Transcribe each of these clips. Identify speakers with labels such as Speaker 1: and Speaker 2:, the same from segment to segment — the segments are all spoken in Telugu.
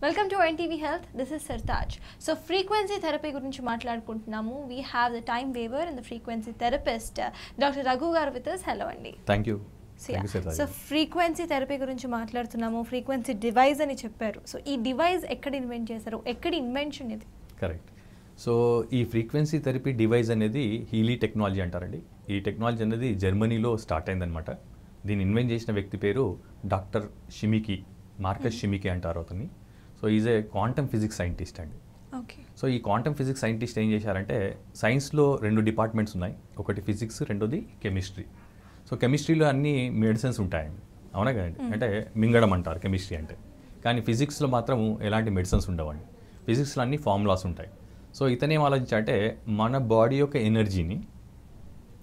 Speaker 1: Welcome to NTV Health. This is Sartaj. So frequency therapy గురించి మాట్లాడుకుంటున్నాము. We have the time waiver and the frequency therapist Dr. Raghu garu with us. Hello అండి.
Speaker 2: Thank you.
Speaker 1: So frequency therapy గురించి మాట్లాడుతున్నాము. Frequency device అని చెప్పారు. సో ఈ డివైస్ ఎక్కడ ఇన్వెంట్ చేశారు? ఎక్కడ ఇన్వెన్షన్ ఇది?
Speaker 2: కరెక్ట్. సో ఈ ఫ్రీక్వెన్సీ థెరపీ డివైస్ అనేది హీలీ టెక్నాలజీ అంటారండి. ఈ టెక్నాలజీ అనేది జర్మనీలో స్టార్ట్ అయిందనమాట. దీన్ని ఇన్వెంట్ చేసిన వ్యక్తి పేరు డాక్టర్ షిమికి, మార్కస్ షిమికి అంటారు అతన్ని. So is a quantum physics scientist అండి.
Speaker 1: ఓకే.
Speaker 2: సో ఈ క్వాంటమ్ ఫిజిక్స్ సైంటిస్ట్ ఏం చేశారంటే, సైన్స్లో 2 డిపార్ట్మెంట్స్ ఉన్నాయి. ఒకటి ఫిజిక్స్, రెండోది కెమిస్ట్రీ. సో కెమిస్ట్రీలో అన్ని మెడిసిన్స్ ఉంటాయండి, అవునా కదండి? అంటే మింగడం అంటారు కెమిస్ట్రీ అంటే. కానీ ఫిజిక్స్లో మాత్రం ఎలాంటి మెడిసిన్స్ ఉండవండి. ఫిజిక్స్లో అన్ని ఫార్ములాస్ ఉంటాయి. సో ఇతనేం ఆలోచించాలంటే, మన బాడీ యొక్క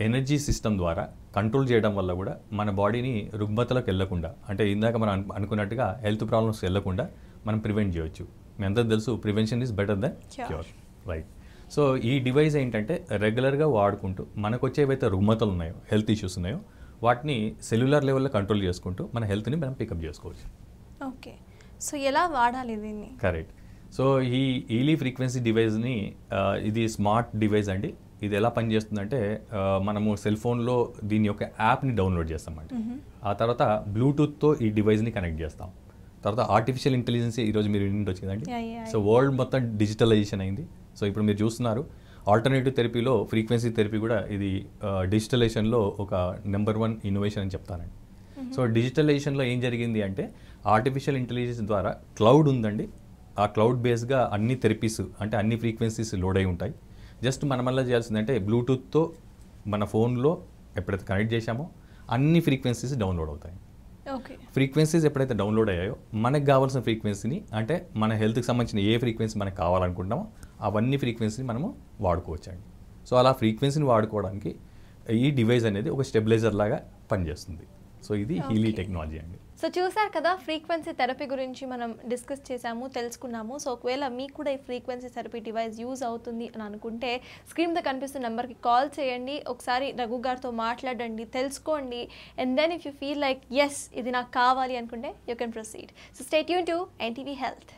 Speaker 2: ఎనర్జీ సిస్టమ్ ద్వారా కంట్రోల్ చేయడం వల్ల కూడా మన బాడీని రుగ్మతలకు వెళ్ళకుండా, అంటే ఇందాక మనం అనుకున్నట్టుగా హెల్త్ ప్రాబ్లమ్స్ వెళ్ళకుండా మనం ప్రివెంట్ చేయొచ్చు. మీ అందరూ తెలుసు, prevention is better than cure, right? So ఈ డివైస్ ఏంటంటే రెగ్యులర్గా వాడుకుంటూ మనకు వచ్చేవైతే రుగ్మతలు ఉన్నాయో, హెల్త్ ఇష్యూస్ ఉన్నాయో, వాటిని సెల్యులర్ లెవెల్లో కంట్రోల్ చేసుకుంటూ మన హెల్త్ని మనం పికప్ చేసుకోవచ్చు.
Speaker 1: ఓకే. సో ఎలా వాడాలి దీన్ని?
Speaker 2: కరెక్ట్. సో ఈ ఈలీ ఫ్రీక్వెన్సీ డివైస్ని, ఇది స్మార్ట్ డివైస్ అండి. ఇది ఎలా పనిచేస్తుందంటే, మనము సెల్ ఫోన్లో దీని యొక్క యాప్ని డౌన్లోడ్ చేస్తామండి. ఆ తర్వాత బ్లూటూత్తో ఈ డివైస్ని కనెక్ట్ చేస్తాం. తర్వాత ఆర్టిఫిషియల్ ఇంటెలిజెన్స్ ఈరోజు మీరు వింటొచ్చు కదండి. సో వరల్డ్ మొత్తం డిజిటలైజేషన్ అయింది. సో ఇప్పుడు మీరు చూస్తున్నారు, ఆల్టర్నేటివ్ థెరపీలో ఫ్రీక్వెన్సీ థెరపీ కూడా ఇది డిజిటలైజేషన్లో ఒక నెంబర్ 1 ఇన్నోవేషన్ అని చెప్తానండి. సో డిజిటలైజేషన్లో ఏం జరిగింది అంటే, ఆర్టిఫిషియల్ ఇంటెలిజెన్స్ ద్వారా క్లౌడ్ ఉందండి. ఆ క్లౌడ్ బేస్గా అన్ని థెరపీస్, అంటే అన్ని ఫ్రీక్వెన్సీస్ లోడ్ అయి ఉంటాయి. జస్ట్ మనం వల్ల చేయాల్సిందంటే, బ్లూటూత్తో మన ఫోన్లో ఎప్పుడైతే కనెక్ట్ చేశామో అన్ని ఫ్రీక్వెన్సీస్ డౌన్లోడ్ అవుతాయి.
Speaker 1: ఓకే.
Speaker 2: ఫ్రీక్వెన్సీస్ ఎప్పుడైతే డౌన్లోడ్ అయ్యాయో, మనకు కావాల్సిన ఫ్రీక్వెన్సీని, అంటే మన హెల్త్కి సంబంధించిన ఏ ఫ్రీక్వెన్సీ మనకు కావాలనుకుంటామో అవన్నీ ఫ్రీక్వెన్సీని మనము వాడుకోవచ్చండి. సో అలా ఫ్రీక్వెన్సీని వాడుకోవడానికి ఈ డివైస్ అనేది ఒక స్టెబిలైజర్ లాగా పనిచేస్తుంది. సో ఇది హీలీ టెక్నాలజీ అండి.
Speaker 1: సో చూసారు కదా, ఫ్రీక్వెన్సీ థెరపీ గురించి మనం డిస్కస్ చేసాము, తెలుసుకున్నాము. సో ఒకవేళ మీకు కూడా ఈ ఫ్రీక్వెన్సీ థెరపీ డివైస్ యూజ్ అవుతుంది అని అనుకుంటే, స్క్రీన్ మీద కనిపిస్తున్న నెంబర్కి కాల్ చేయండి, ఒకసారి రఘు గారితో మాట్లాడండి, తెలుసుకోండి. And then if you feel like yes ఇది నాకు కావాలి అనుకుంటే you can proceed. So stay tune to NTV Health.